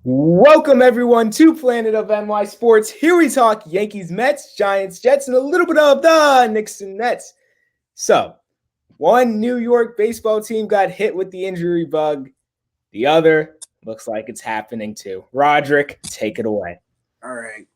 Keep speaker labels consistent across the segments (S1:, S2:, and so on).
S1: Welcome everyone to Planet of NY Sports. Here we talk Yankees, Mets, Giants, Jets, and a little bit of the Knicks and Nets. So, one New York baseball team got hit with the injury bug. The other looks like it's happening too. Rodrick, take it away.
S2: All right.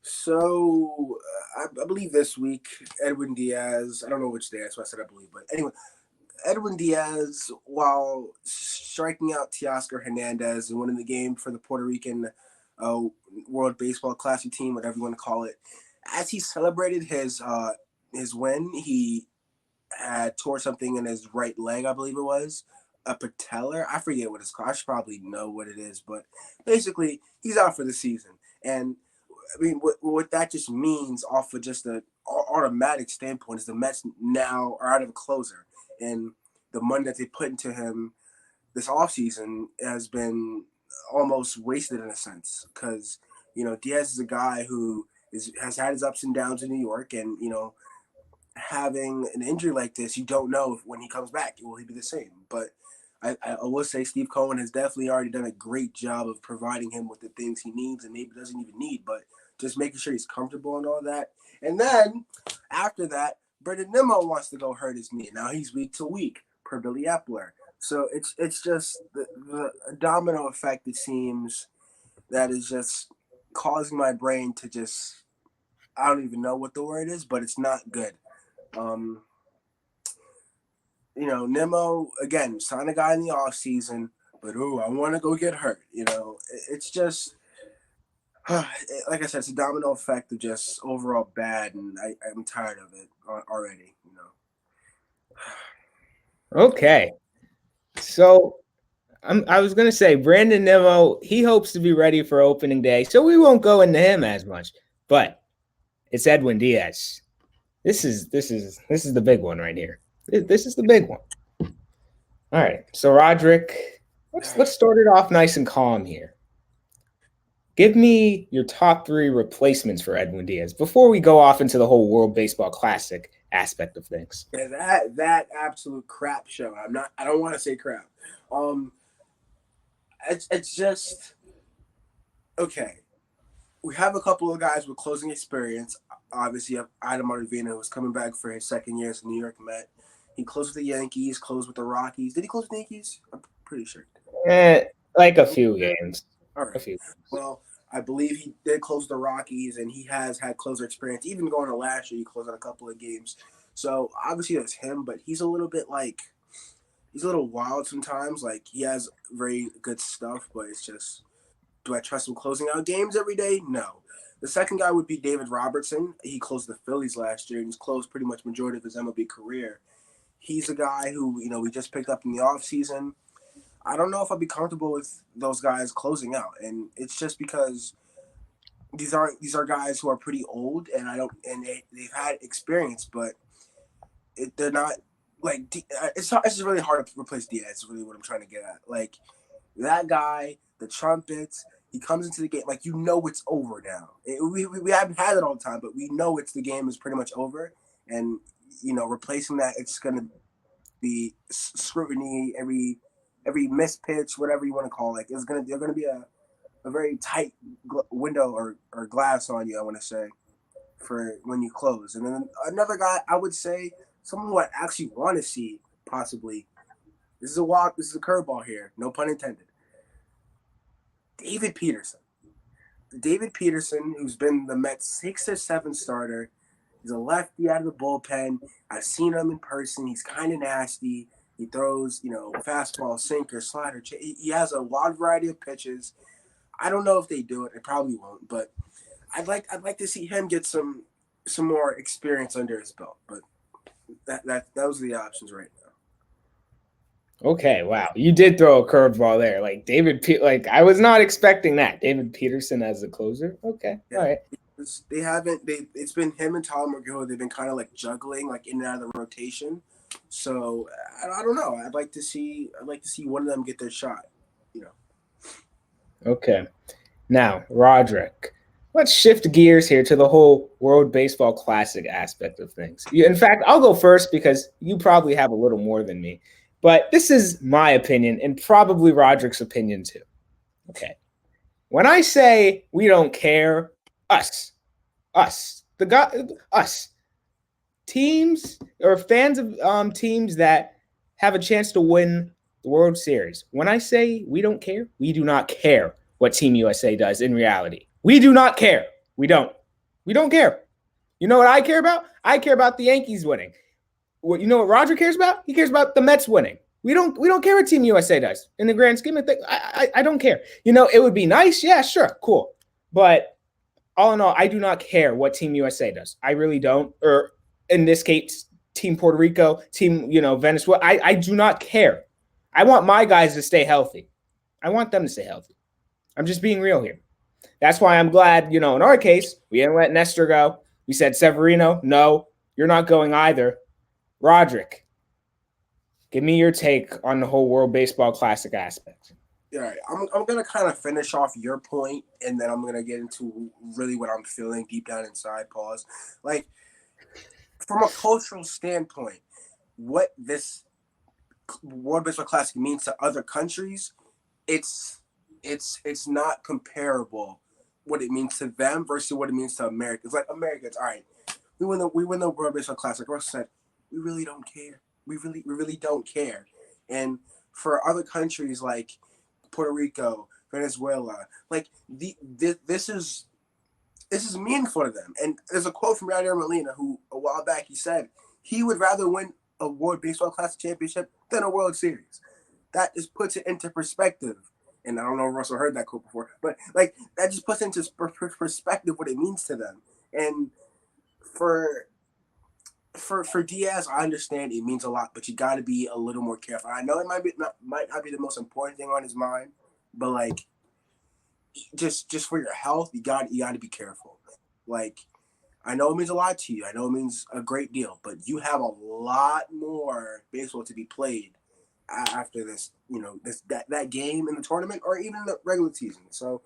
S2: So I believe this week, Edwin Diaz, I don't know which day, that's why I said I believe, but anyway, Edwin Diaz, while striking out Teoscar Hernandez and winning the game for the Puerto Rican uh, World Baseball Classic team, whatever you want to call it, as he celebrated his win, he had tore something in his right leg, I believe it was. A patellar. I forget what it's called. I should probably know what it is, but basically, he's out for the season. And I mean, what that just means, off of just a automatic standpoint, is the Mets now are out of a closer, and the money that they put into him this offseason has been almost wasted in a sense. Because Diaz is a guy who has had his ups and downs in New York, and having an injury like this, you don't know if when he comes back will he be the same. But I will say Steve Cohen has definitely already done a great job of providing him with the things he needs and maybe doesn't even need, but just making sure he's comfortable and all that. And then after that, Brendan Nimmo wants to go hurt his knee. Now he's week to week per Billy Epler. So it's just the domino effect, it seems, that is just causing my brain to just, I don't even know what the word is, but it's not good. Um, Nemo again, sign a guy in the off season, but I want to go get hurt. It's just like I said, it's a domino effect of just overall bad, and I'm tired of it already.
S1: Okay. So, I was going to say, Brandon Nimmo, he hopes to be ready for opening day, so we won't go into him as much. But it's Edwin Diaz. This is the big one right here. This is the big one. All right. So Rodrick, let's start it off nice and calm here. Give me your top three replacements for Edwin Diaz before we go off into the whole World Baseball Classic aspect of things.
S2: Yeah, that absolute crap show. I don't want to say crap. Um, it's just okay. We have a couple of guys with closing experience. Obviously, you have Adam Ottavino, who's coming back for his second year as a New York Met. He closed with the Yankees, closed with the Rockies. Did he close with the Yankees? I'm pretty sure.
S1: Eh, like a few games.
S2: All
S1: A
S2: right.
S1: few.
S2: Well, I believe he did close the Rockies, and he has had closer experience. Even going to last year, he closed on a couple of games. So obviously that's him, but he's a little bit like he's a little wild sometimes. Like he has very good stuff, but it's just, do I trust him closing out games every day? No. The second guy would be David Robertson. He closed the Phillies last year, and he's closed pretty much majority of his MLB career. He's a guy who we just picked up in the offseason. I don't know if I'd be comfortable with those guys closing out, and it's just because these are guys who are pretty old, and I don't and they've had experience, but they're not like it's just really hard to replace Diaz. Is really what I'm trying to get at. Like that guy, the trumpets. He comes into the game like it's over now. We haven't had it all the time, but we know the game is pretty much over, and replacing that, it's gonna be scrutiny every missed pitch, whatever you want to call it. It's gonna be a very tight window or glass on you. I want to say for when you close, and then another guy I would say someone who I actually want to see possibly. This is a walk. This is a curveball here. No pun intended. David Peterson. David Peterson, who's been the Mets' 6 or 7 starter. He's a lefty out of the bullpen. I've seen him in person. He's kind of nasty. He throws, fastball, sinker, slider. He has a wide variety of pitches. I don't know if they do it. They probably won't. But I'd like to see him get some more experience under his belt. But those are the options right now.
S1: Okay, wow. You did throw a curveball there. Like like I was not expecting that. David Peterson as the closer. Okay. All
S2: Yeah.
S1: right.
S2: They haven't. It's been him and Tom McGill. They've been kind of like juggling, like in and out of the rotation. So I don't know. I'd like to see one of them get their shot. You know.
S1: Okay. Now, Roderick, let's shift gears here to the whole World Baseball Classic aspect of things. In fact, I'll go first because you probably have a little more than me. But this is my opinion and probably Roderick's opinion too. Okay. When I say we don't care, us, the guy, us, teams or fans of teams that have a chance to win the World Series. When I say we don't care, we do not care what Team USA does in reality. We do not care. We don't. We don't care. You know what I care about? I care about the Yankees winning. What you know what Roger cares about? He cares about the Mets winning. We don't care what Team USA does in the grand scheme of things. I don't care. You know, it would be nice, yeah, sure, cool. But all in all, I do not care what Team USA does. I really don't. Or in this case, Team Puerto Rico, Team, Venezuela. I do not care. I want my guys to stay healthy. I want them to stay healthy. I'm just being real here. That's why I'm glad, in our case, we didn't let Nestor go. We said Severino, no, you're not going either. Rodrick, give me your take on the whole World Baseball Classic aspect.
S2: All right, I'm gonna kind of finish off your point, and then I'm gonna get into really what I'm feeling deep down inside. Pause. Like, from a cultural standpoint, what this World Baseball Classic means to other countries, it's it's not comparable. What it means to them versus what it means to Americans. Like Americans, all right, we win the World Baseball Classic. Russ said, we really don't care. We really don't care. And for other countries like Puerto Rico, Venezuela, like this is meaningful to them. And there's a quote from Yadier Molina who a while back he said he would rather win a World Baseball Classic championship than a World Series. That just puts it into perspective. And I don't know if Russell heard that quote before, but like that just puts into perspective what it means to them. And for for Diaz, I understand it means a lot, but you got to be a little more careful. I know it might not be the most important thing on his mind, but like just for your health, you got to be careful. Like I know it means a lot to you. I know it means a great deal, but you have a lot more baseball to be played after this. That game in the tournament or even the regular season. So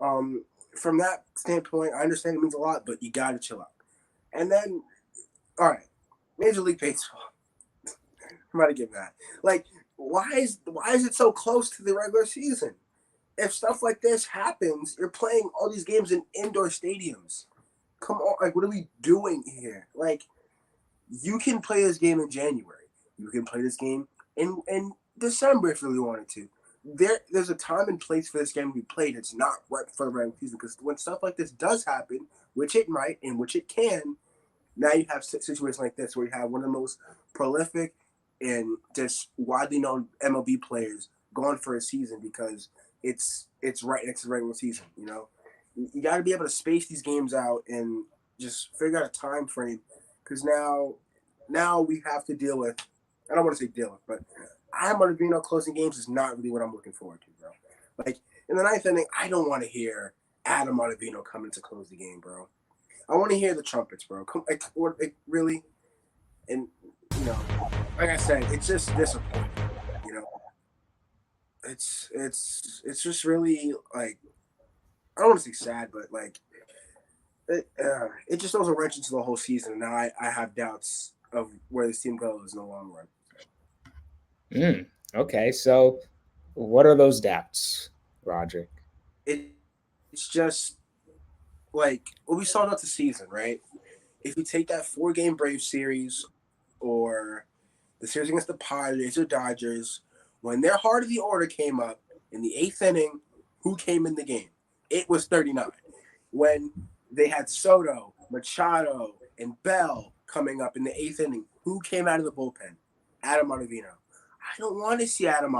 S2: um, from that standpoint, I understand it means a lot, but you got to chill out. And then, all right, Major League Baseball. I'm about to give that. Like, why is it so close to the regular season? If stuff like this happens, you're playing all these games in indoor stadiums. Come on, like what are we doing here? Like you can play this game in January. You can play this game in December if you really wanted to. There's a time and place for this game to be played. It's not right before the regular season because when stuff like this does happen, which it might and which it can, now you have situations like this where you have one of the most prolific and just widely known MLB players gone for a season because it's right next to the regular season. You got to be able to space these games out and just figure out a time frame because now we have to deal with. I don't want to say deal with, but Adam Ottavino closing games is not really what I'm looking forward to, bro. Like in the ninth inning, I don't want to hear Adam Ottavino coming to close the game, bro. I want to hear the trumpets, bro. Really, and like I said, it's just disappointing. You know, it's just really like I don't want to say sad, but like it just throws a wrench into the whole season. And now I have doubts of where this team goes in the long run.
S1: Okay, so what are those doubts, Roderick?
S2: It's just like what we saw throughout the season, right? If you take that 4-game Brave series or the series against the Padres or Dodgers, when their heart of the order came up in the 8th inning, who came in the game? It was 39. When they had Soto, Machado, and Bell coming up in the 8th inning, who came out of the bullpen? Adam Ottavino. I don't want to see Edwin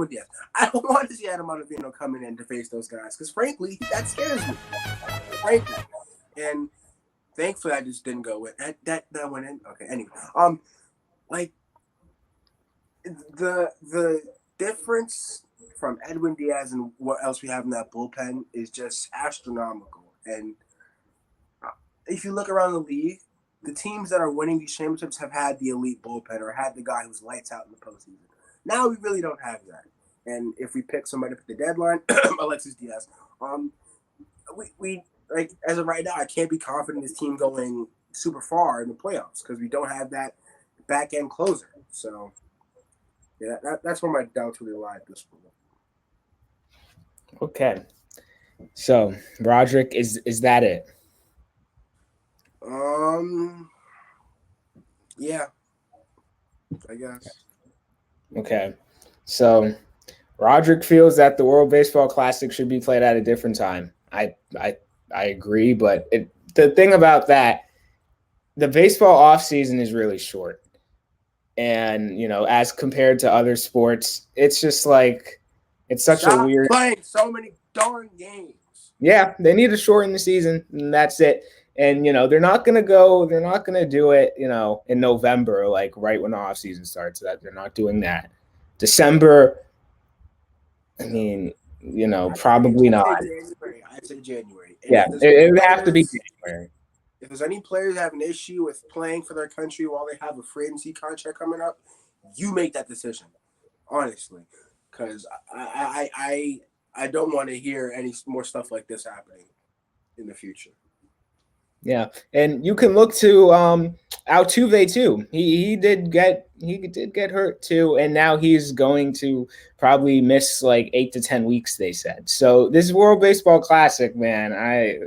S2: Diaz. I don't want to see Adam Ottavino coming in to face those guys because, frankly, that scares me. Frankly. And thankfully, I just didn't go with that went in. Okay, anyway. Like, the difference from Edwin Diaz and what else we have in that bullpen is just astronomical. And if you look around the league, the teams that are winning these championships have had the elite bullpen or had the guy who's lights out in the postseason. Now we really don't have that. And if we pick somebody at the deadline, Alexis Diaz, we like as of right now, I can't be confident in this team going super far in the playoffs because we don't have that back end closer. So yeah, that's where my doubts really lie at this point.
S1: Okay. So, Rodrick, is that it?
S2: Yeah, I guess.
S1: Okay. So, Rodrick feels that the World Baseball Classic should be played at a different time. I agree, but the thing about that, the baseball offseason is really short. And, as compared to other sports, it's just like it's such a
S2: Stop
S1: weird.
S2: playing so many darn games.
S1: Yeah, they need to shorten the season, and that's it. And they're not gonna do it, in November, like right when the off season starts. That they're not doing that. December, I mean, probably not.
S2: I'd say January. I'd say January. And
S1: Yeah,
S2: if there's
S1: it would have to be January.
S2: if there's any players that have an issue with playing for their country while they have a free agency contract coming up, you make that decision, honestly, because I don't want to hear any more stuff like this happening in the future.
S1: Yeah, and you can look to Altuve too. He did get hurt too, and now he's going to probably miss like 8 to 10 weeks. They said so. This World Baseball Classic, man, I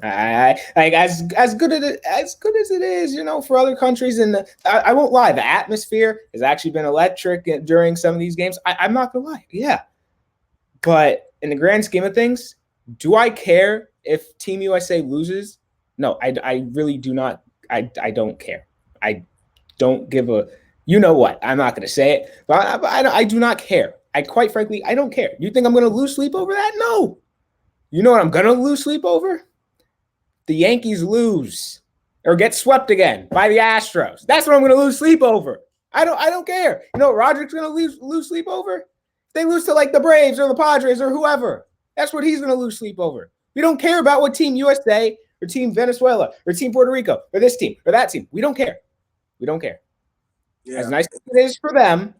S1: like as good as it is, for other countries. And I won't lie, the atmosphere has actually been electric during some of these games. I'm not gonna lie, yeah. But in the grand scheme of things, do I care if Team USA loses? No, I really do not. I don't care. I don't give a. You know what? I'm not going to say it, but I do not care. Quite frankly, I don't care. You think I'm going to lose sleep over that? No. You know what I'm going to lose sleep over? The Yankees lose or get swept again by the Astros. That's what I'm going to lose sleep over. I don't care. You know what Rodrick's going to lose sleep over? They lose to like the Braves or the Padres or whoever. That's what he's going to lose sleep over. We don't care about what Team USA or Team Venezuela or Team Puerto Rico or this team or that team. We don't care. We don't care. Yeah. As nice as it is for them,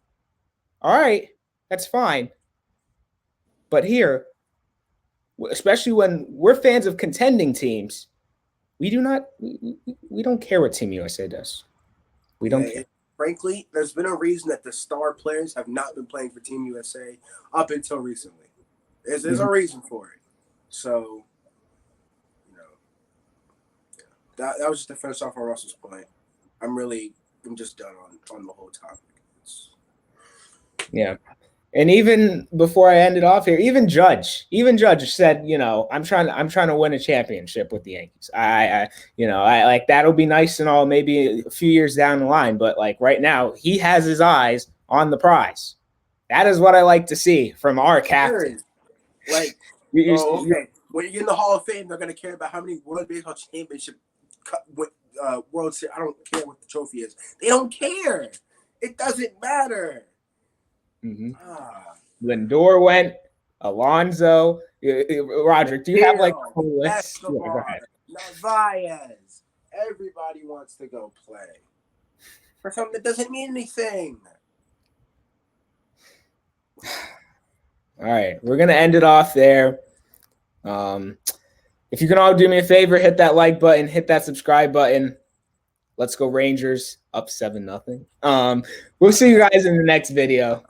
S1: all right, that's fine. But here, especially when we're fans of contending teams, we don't care what Team USA does. We don't care.
S2: Frankly, there's been a reason that the star players have not been playing for Team USA up until recently. There's a reason for it. So, that was just to finish off on Russell's point. I'm just done on the whole topic.
S1: Yeah. And even before I ended off here, even Judge said, I'm trying to win a championship with the Yankees. I like that'll be nice and all, maybe a few years down the line, but like right now, he has his eyes on the prize. That is what I like to see from our captain.
S2: Like, okay, when you're in the Hall of Fame, they're gonna care about how many World Baseball Championship World Series. I don't care what the trophy is. They don't care. It doesn't matter.
S1: Mm-hmm. Lindor went, Alonso, Rodrick. Do you have like a whole list?
S2: Narvaez. Everybody wants to go play for something that doesn't mean anything.
S1: All right, we're gonna end it off there. If you can all do me a favor, hit that like button, hit that subscribe button. Let's go Rangers, up 7-0. We'll see you guys in the next video.